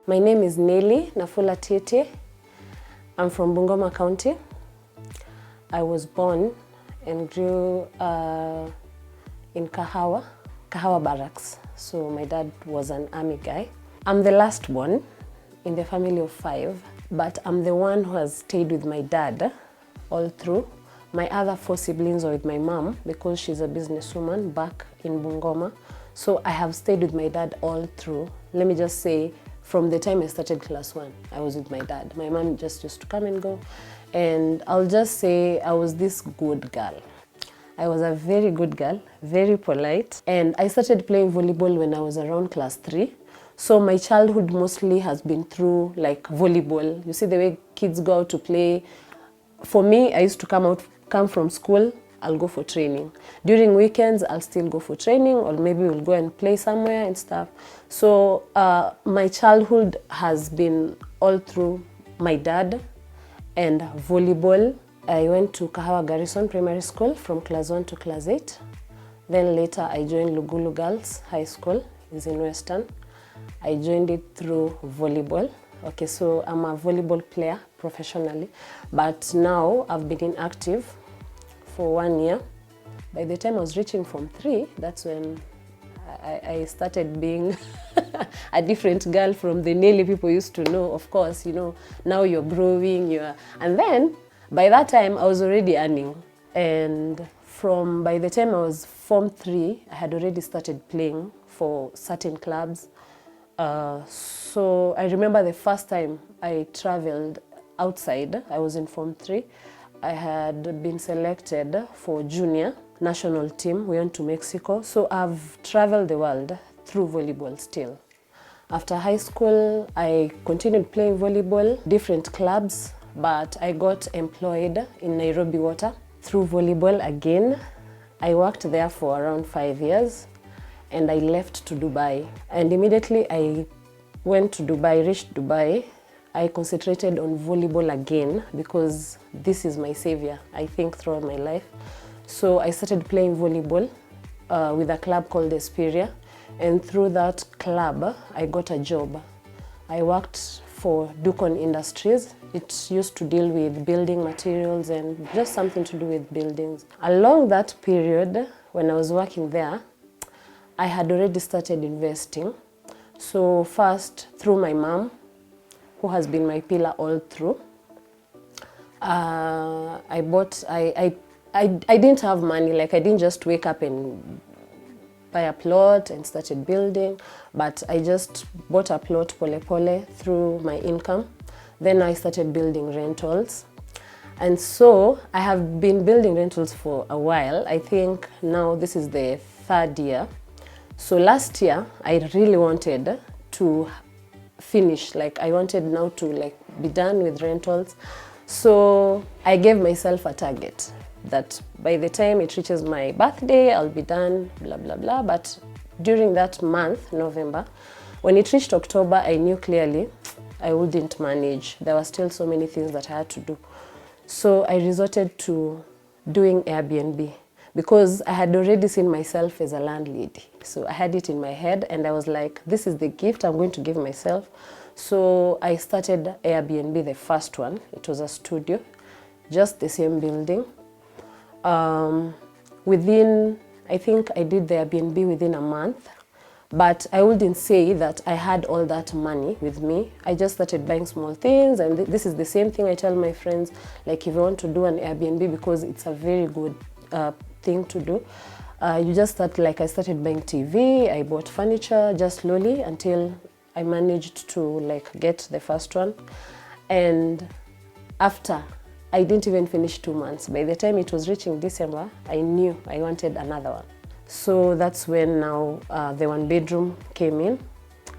My name is Nelly Nafula Tietie. I'm from Bungoma County. I was born and grew in Kahawa Barracks. So my dad was an army guy. I'm the last born in the family of 5, but I'm the one who has stayed with my dad all through. My other 4 siblings are with my mom because she's a businesswoman back in Bungoma. So I have stayed with my dad all through. Let me just say, from the time I started class 1, I was with my dad. My mom just used to come and go. And I'll just say I was this good girl. I was a very good girl, very polite. And I started playing volleyball when I was around class 3. So my childhood mostly has been through like volleyball. You see the way kids go out to play. For me, I used to come from school, I'll go for training. During weekends, I'll still go for training, or maybe we'll go and play somewhere and stuff. So my childhood has been all through my dad and volleyball. I went to Kahawa Garrison Primary School from class 1 to class 8. Then later I joined Lugulu Girls High School, it's in Western. I joined it through volleyball. Okay, so I'm a volleyball player professionally, but now I've been inactive for 1 year. By the time I was reaching Form 3, that's when I started being a different girl from the Nelly people used to know. Of course, you know, now you're growing, and then by that time I was already earning. And by the time I was Form 3, I had already started playing for certain clubs. So I remember the first time I traveled outside, I was in Form 3. I had been selected for junior national team. We went to Mexico. So I've traveled the world through volleyball still. After high school, I continued playing volleyball, different clubs, but I got employed in Nairobi Water through volleyball again. I worked there for around 5 years and I left to Dubai. And immediately I went to Dubai, reached Dubai. I concentrated on volleyball again because this is my savior, I think, throughout my life. So I started playing volleyball with a club called Esperia, and through that club, I got a job. I worked for Ducon Industries. It used to deal with building materials and just something to do with buildings. Along that period, when I was working there, I had already started investing. So first, through my mom, who has been my pillar all through. I didn't have money, like I didn't just wake up and buy a plot and started building, but I just bought a plot pole pole through my income. Then I started building rentals. And so I have been building rentals for a while. I think now this is the 3rd year. So last year, I really wanted to finish, like I wanted now to like be done with rentals. So I gave myself a target that by the time it reaches my birthday, I'll be done, blah, blah, blah. But during that month, November, when it reached October, I knew clearly I wouldn't manage. There were still so many things that I had to do. So I resorted to doing Airbnb because I had already seen myself as a landlady. So I had it in my head and I was like, this is the gift I'm going to give myself. So I started Airbnb, the first one. It was a studio, just the same building. I think I did the Airbnb within a month, but I wouldn't say that I had all that money with me. I just started buying small things, and this is the same thing I tell my friends, like if you want to do an Airbnb, because it's a very good thing to do. You just start, like I started buying TV, I bought furniture just slowly until I managed to like get the first one. And after, I didn't even finish 2 months. By the time it was reaching December, I knew I wanted another one. So that's when now the 1 bedroom came in.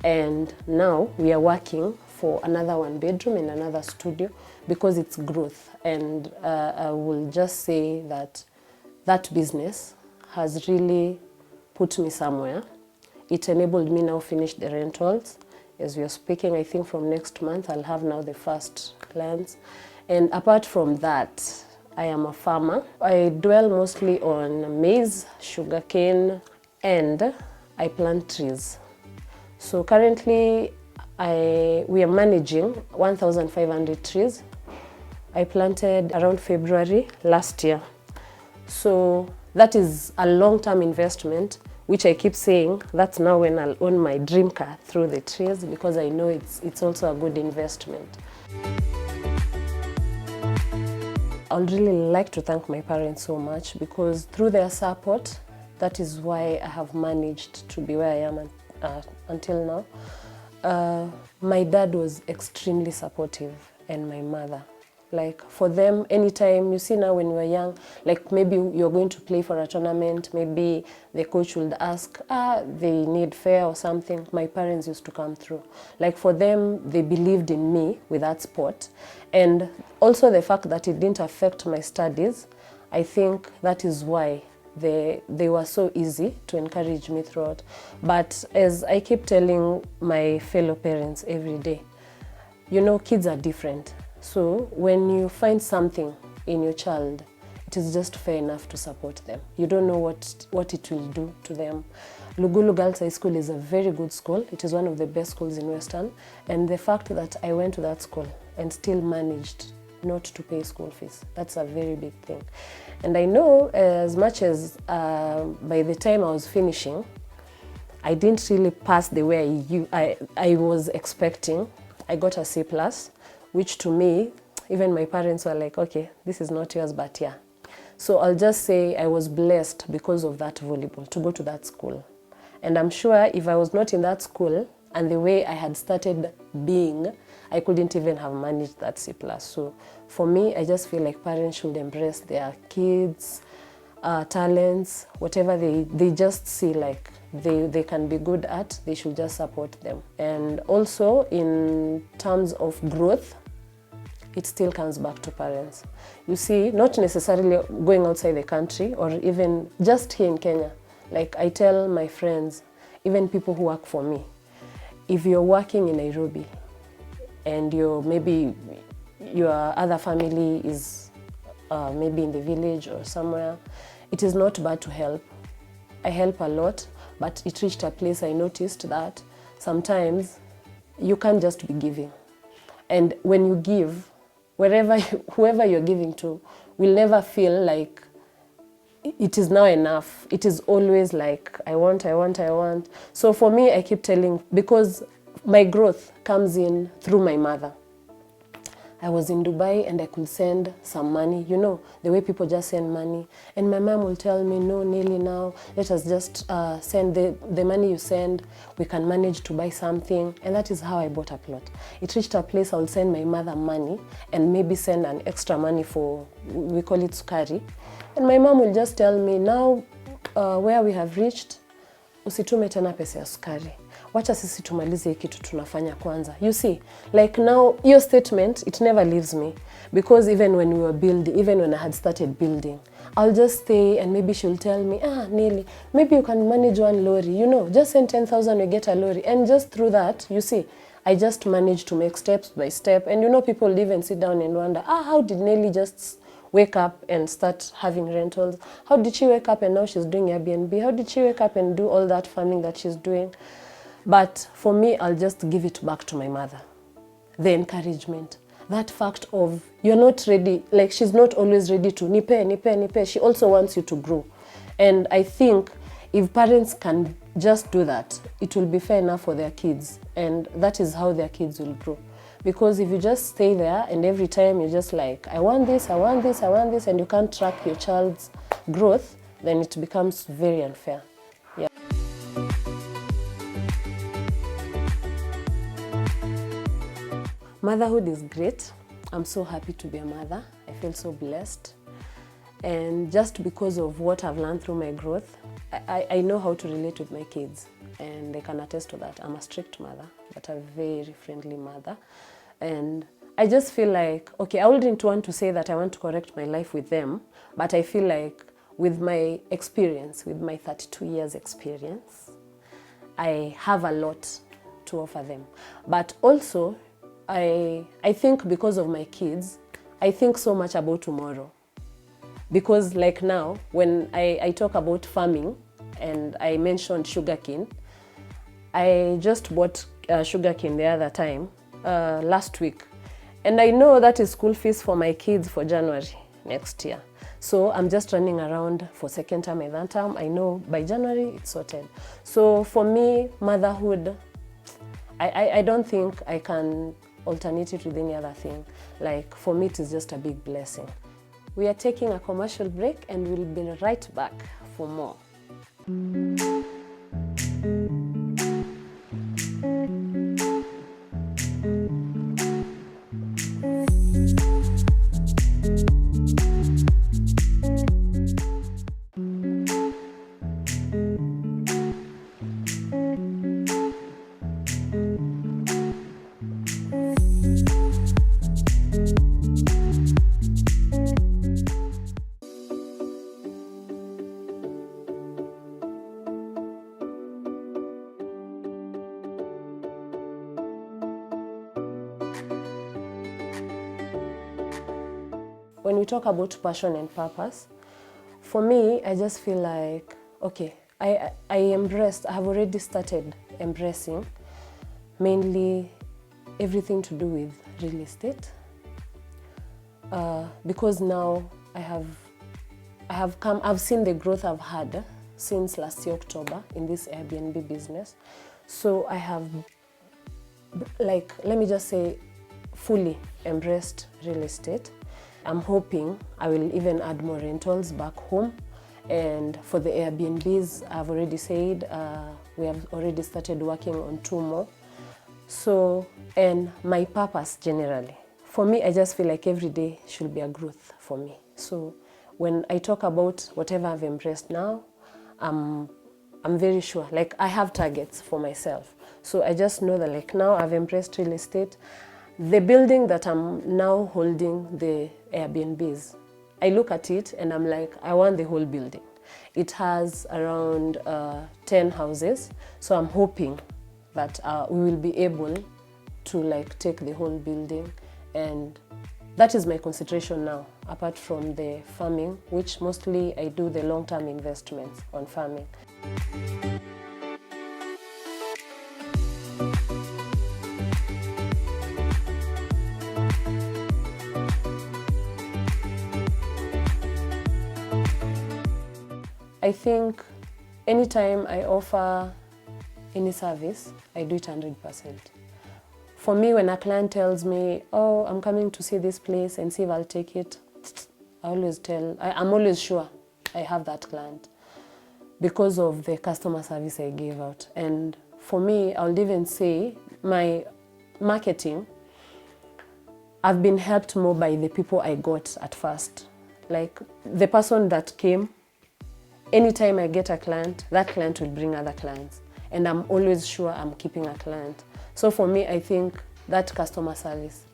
And now we are working for another 1 bedroom and another studio because it's growth. And I will just say that that business has really put me somewhere. It enabled me now finish the rentals. As we are speaking, I think from next month I'll have now the first clients. And apart from that, I am a farmer. I dwell mostly on maize, sugarcane, and I plant trees. So currently, we are managing 1,500 trees. I planted around February last year. So that is a long-term investment, which I keep saying, that's now when I'll own my dream car through the trees, because I know it's also a good investment. I would really like to thank my parents so much, because through their support, that is why I have managed to be where I am until now. My dad was extremely supportive, and my mother. Like for them, anytime, you see now when we're young, like maybe you're going to play for a tournament, maybe the coach would ask, they need fare or something. My parents used to come through. Like for them, they believed in me with that sport. And also the fact that it didn't affect my studies, I think that is why they were so easy to encourage me throughout. But as I keep telling my fellow parents every day, you know, kids are different. So when you find something in your child, it is just fair enough to support them. You don't know what it will do to them. Lugulu Girls High School is a very good school. It is one of the best schools in Western. And the fact that I went to that school and still managed not to pay school fees, that's a very big thing. And I know as much as by the time I was finishing, I didn't really pass the way I was expecting. I got a C+, which to me, even my parents were like, okay, this is not yours, but yeah. So I'll just say I was blessed because of that volleyball to go to that school. And I'm sure if I was not in that school and the way I had started being, I couldn't even have managed that C+. So for me, I just feel like parents should embrace their kids' talents, whatever they just see like they can be good at, they should just support them. And also in terms of growth, it still comes back to parents. You see, not necessarily going outside the country or even just here in Kenya. Like I tell my friends, even people who work for me, if you're working in Nairobi and maybe your other family is maybe in the village or somewhere, it is not bad to help. I help a lot, but it reached a place I noticed that sometimes you can't just be giving. And when you give, whoever you're giving to will never feel like it is now enough. It is always like, I want. So for me, I keep telling, because my growth comes in through my mother. I was in Dubai and I could send some money, you know, the way people just send money. And my mom will tell me, no, Nelly, now, let us just send the money you send. We can manage to buy something. And that is how I bought a plot. It reached a place I will send my mother money and maybe send an extra money for, we call it sukari. And my mom will just tell me, now where we have reached, usitume tena pesa ya sukari. Wacha sisi tumalize kitu tunafanya kwanza. You see, like now, your statement, it never leaves me. Because even when we were building, even when I had started building, I'll just stay and maybe she'll tell me, Nelly, maybe you can manage one lorry. You know, just send 10,000, you get a lorry. And just through that, you see, I just managed to make steps by step. And you know, people even sit down and wonder, how did Nelly just wake up and start having rentals? How did she wake up and now she's doing Airbnb? How did she wake up and do all that farming that she's doing? But for me, I'll just give it back to my mother. The encouragement. That fact of you're not ready, like she's not always ready to nipe. She also wants you to grow. And I think if parents can just do that, it will be fair enough for their kids. And that is how their kids will grow. Because if you just stay there and every time you're just like, I want this, and you can't track your child's growth, then it becomes very unfair. Yeah. Motherhood is great. I'm so happy to be a mother. I feel so blessed. And just because of what I've learned through my growth, I know how to relate with my kids. and they can attest to that. I'm a strict mother, but a very friendly mother. And I just feel like, okay, I wouldn't want to say that I want to correct my life with them, but I feel like with my experience, with my 32 years experience, I have a lot to offer them. But also, I think because of my kids, I think so much about tomorrow. Because like now, when I talk about farming and I mentioned sugarcane, I just bought sugarcane the other time, last week. And I know that is school fees for my kids for January next year. So I'm just running around for second term and third term. I know by January it's sorted. So for me, motherhood, I don't think I can alternate it with any other thing. Like for me, it is just a big blessing. We are taking a commercial break and we'll be right back for more. When we talk about passion and purpose, for me, I just feel like, okay, I have already started embracing mainly everything to do with real estate. Because now I've seen the growth I've had since last year, October, in this Airbnb business. So I have, like, let me just say, fully embraced real estate. I'm hoping I will even add more rentals back home. And for the Airbnbs, I've already said we have already started working on 2 more. So, and my purpose generally, for me, I just feel like every day should be a growth for me. So when I talk about whatever I've embraced now, I'm very sure, like I have targets for myself. So I just know that like now I've embraced real estate. The building that I'm now holding the Airbnbs, I look at it and I'm like, I want the whole building. It has around 10 houses, so I'm hoping that we will be able to like take the whole building, and that is my concentration now, apart from the farming, which mostly I do the long-term investments on farming. I think anytime I offer any service, I do it 100%. For me, when a client tells me, oh, I'm coming to see this place and see if I'll take it, I'm always sure I have that client because of the customer service I gave out. And for me, I'll even say my marketing, I've been helped more by the people I got at first. Like the person that came, anytime I get a client, that client will bring other clients. And I'm always sure I'm keeping a client. So for me, I think that customer service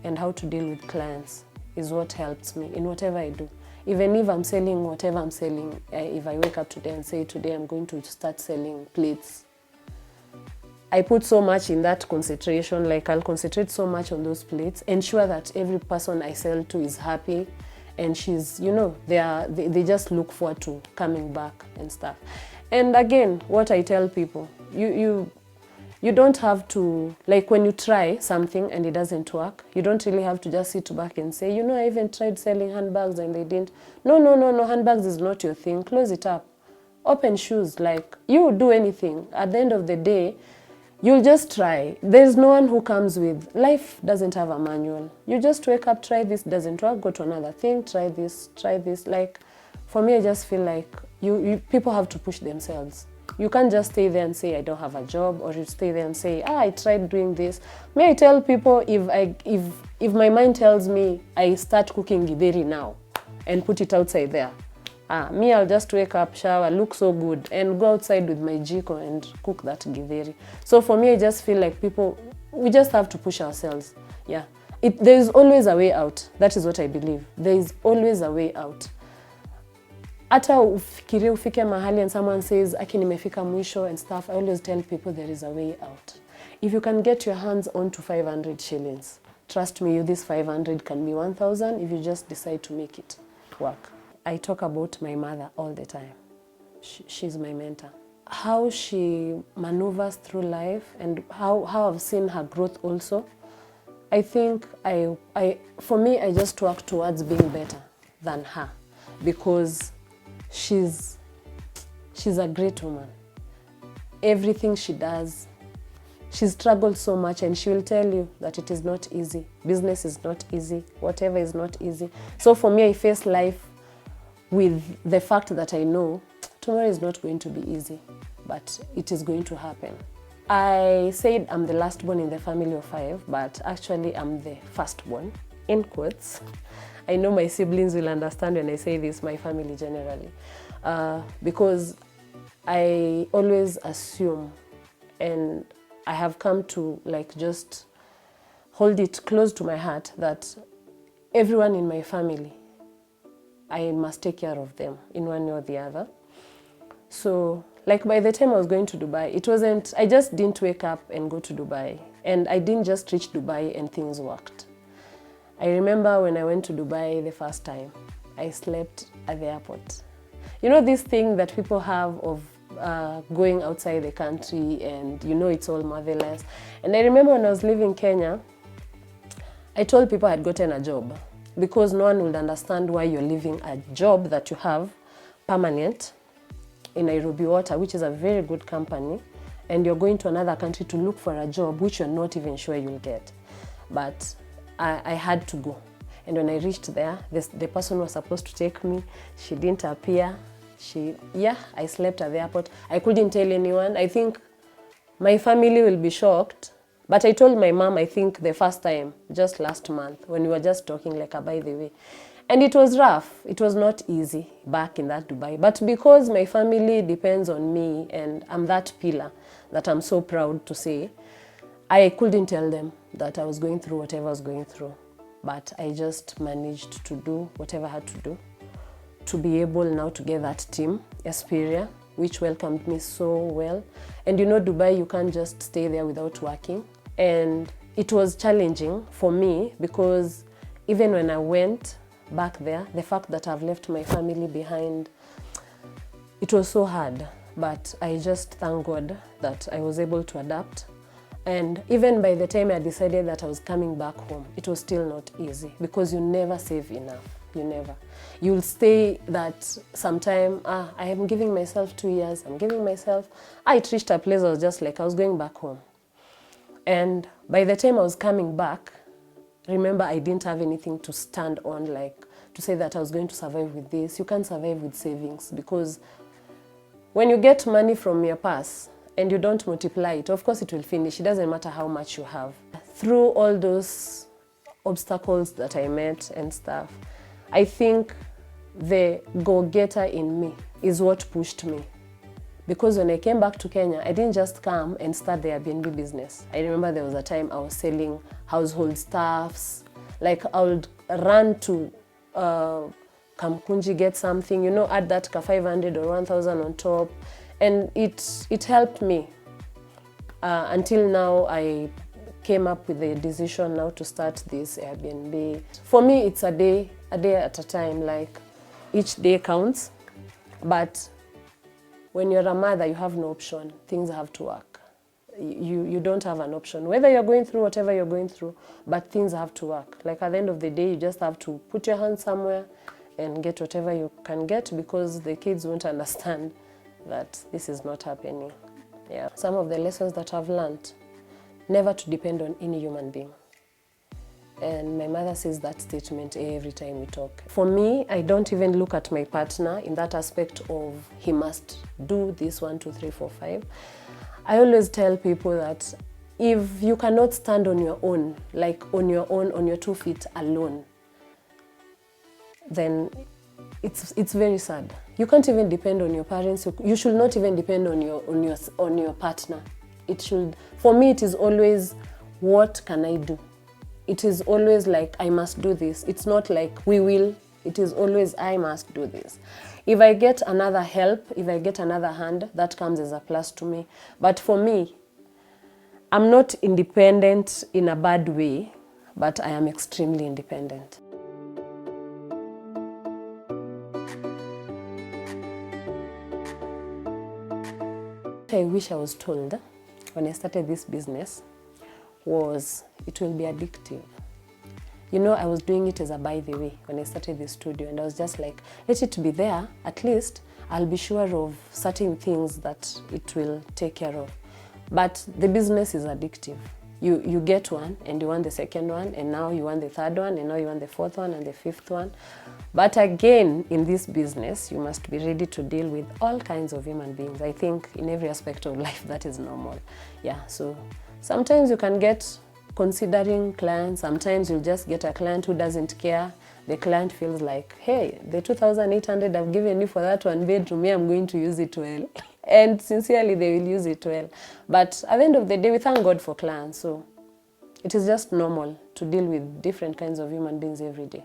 and how to deal with clients is what helps me in whatever I do. Even if I'm selling whatever I'm selling, if I wake up today and say, today I'm going to start selling plates, I put so much in that concentration, like I'll concentrate so much on those plates, ensure that every person I sell to is happy, and she's, you know, they just look forward to coming back and stuff. And again, what I tell people, you don't have to, like when you try something and it doesn't work, you don't really have to just sit back and say, you know, I even tried selling handbags and they didn't. No, handbags is not your thing. Close it up. Open shoes, like you do anything. At the end of the day, you'll just try. There's no one who comes with, life doesn't have a manual. You just wake up, try this, doesn't work, go to another thing, try this. Like, for me, I just feel like people have to push themselves. You can't just stay there and say, I don't have a job, or you stay there and say, I tried doing this. May I tell people, if my mind tells me I start cooking githeri now and put it outside there, Me, I'll just wake up, shower, look so good, and go outside with my jiko and cook that githeri. So for me, I just feel like we just have to push ourselves. Yeah. There is always a way out. That is what I believe. There is always a way out. Hata ufikirie ufike mahali and someone says, aki nimefika mwisho and stuff, I always tell people there is a way out. If you can get your hands on to 500 shillings, trust me, this 500 can be 1,000 if you just decide to make it work. I talk about my mother all the time. She's my mentor. How she maneuvers through life and how I've seen her growth also. I think for me, I just work towards being better than her because she's a great woman. Everything she does, she struggled so much, and she will tell you that it is not easy. Business is not easy. Whatever is not easy. So for me, I face life with the fact that I know tomorrow is not going to be easy, but it is going to happen. I said I'm the last born in the family of 5, but actually I'm the firstborn, in quotes. I know my siblings will understand when I say this, my family generally, because I always assume, and I have come to like just hold it close to my heart that everyone in my family, I must take care of them in one way or the other. So like by the time I was going to Dubai, I just didn't wake up and go to Dubai. And I didn't just reach Dubai and things worked. I remember when I went to Dubai the first time, I slept at the airport. You know this thing that people have of going outside the country and it's all marvelous. And I remember when I was leaving Kenya, I told people I had gotten a job because no one would understand why you're leaving a job that you have permanent in Nairobi Water, which is a very good company, and you're going to another country to look for a job which you're not even sure you'll get. But I had to go. And when I reached there, the person who was supposed to take me, she didn't appear. I slept at the airport. I couldn't tell anyone. I think my family will be shocked. But I told my mom, I think the first time, just last month, when we were just talking like by the way. And it was rough. It was not easy back in that Dubai. But because my family depends on me and I'm that pillar that I'm so proud to say, I couldn't tell them that I was going through whatever I was going through. But I just managed to do whatever I had to do to be able now to get that team, Esperia, which welcomed me so well. And Dubai, you can't just stay there without working. And it was challenging for me because even when I went back there, the fact that I've left my family behind, it was so hard. But I just thank God that I was able to adapt. And even by the time I decided that I was coming back home, it was still not easy because you never save enough. You never. You'll stay that sometime, I am giving myself 2 years, I'm giving myself. It reached a place I was just like, I was going back home. And by the time I was coming back, remember I didn't have anything to stand on, like to say that I was going to survive with this. You can't survive with savings because when you get money from your purse and you don't multiply it, of course it will finish. It doesn't matter how much you have. Through all those obstacles that I met and stuff, I think the go-getter in me is what pushed me. Because when I came back to Kenya, I didn't just come and start the Airbnb business. I remember there was a time I was selling household stuffs. Like I would run to Kamkunji, get something, add that 500 or 1,000 on top. And it helped me until now I came up with the decision now to start this Airbnb. For me, it's a day at a time, like each day counts. But when you're a mother, you have no option. Things have to work. You don't have an option. Whether you're going through whatever you're going through, but things have to work. Like at the end of the day, you just have to put your hand somewhere and get whatever you can get because the kids won't understand that this is not happening. Yeah. Some of the lessons that I've learned, never to depend on any human being. And my mother says that statement every time we talk. For me, I don't even look at my partner in that aspect of he must do this 1, 2, 3, 4, 5. I always tell people that if you cannot stand on your own, like on your 2 feet alone, then it's very sad. You can't even depend on your parents. You should not even depend on your partner. It should, for me, it is always, what can I do? It is always like, I must do this. It's not like we will. It is always, I must do this. If I get another help, if I get another hand, that comes as a plus to me. But for me, I'm not independent in a bad way, but I am extremely independent. What I wish I was told when I started this business was, it will be addictive. You know, I was doing it as a by the way when I started the studio, and I was just like, let it be there, at least I'll be sure of certain things that it will take care of. But the business is addictive. You get one, and you want the second one, and now you want the third one, and now you want the fourth one and the fifth one. But again, in this business, you must be ready to deal with all kinds of human beings. I think in every aspect of life, that is normal. Yeah, so sometimes you can get considering clients. Sometimes you'll just get a client who doesn't care. The client feels like, hey, the 2,800 I've given you for that one bedroom, me, I'm going to use it well. And sincerely, they will use it well. But at the end of the day, we thank God for clients. So it is just normal to deal with different kinds of human beings every day.